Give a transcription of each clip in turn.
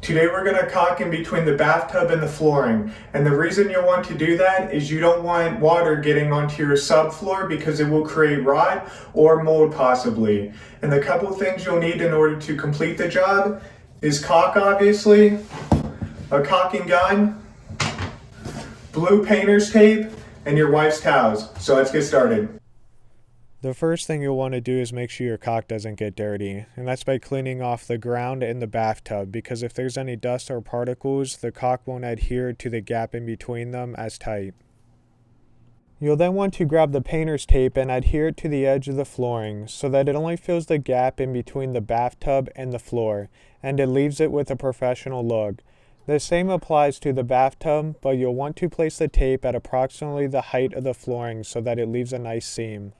Today we're going to caulk in between the bathtub and the flooring. And the reason you'll want to do that is you don't want water getting onto your subfloor because it will create rot or mold possibly. And the couple things you'll need in order to complete the job is caulk obviously, a caulking gun, blue painter's tape, and your wife's towels. So let's get started. The first thing you'll want to do is make sure your caulk doesn't get dirty, and that's by cleaning off the ground in the bathtub, because if there's any dust or particles, the caulk won't adhere to the gap in between them as tight. You'll then want to grab the painter's tape and adhere it to the edge of the flooring so that it only fills the gap in between the bathtub and the floor, and it leaves it with a professional look. The same applies to the bathtub, but you'll want to place the tape at approximately the height of the flooring so that it leaves a nice seam.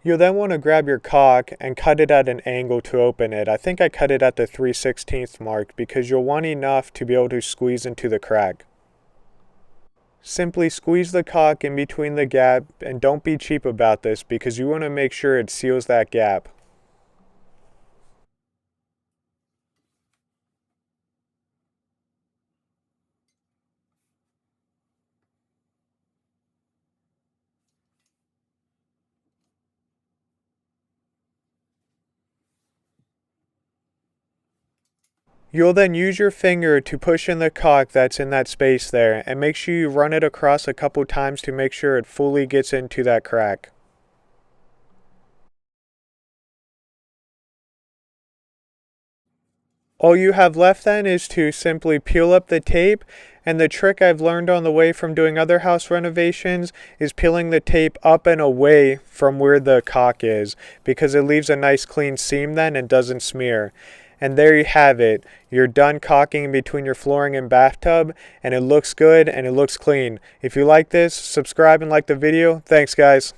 You'll then want to grab your caulk and cut it at an angle to open it. I think I cut it at the 3/16 mark because you'll want enough to be able to squeeze into the crack. Simply squeeze the caulk in between the gap, and don't be cheap about this because you want to make sure it seals that gap. You'll then use your finger to push in the caulk that's in that space there, and make sure you run it across a couple times to make sure it fully gets into that crack. All you have left then is to simply peel up the tape, and the trick I've learned on the way from doing other house renovations is peeling the tape up and away from where the caulk is, because it leaves a nice clean seam then and doesn't smear. And there you have it. You're done caulking in between your flooring and bathtub, and it looks good and it looks clean. If you like this, subscribe and like the video. Thanks, guys.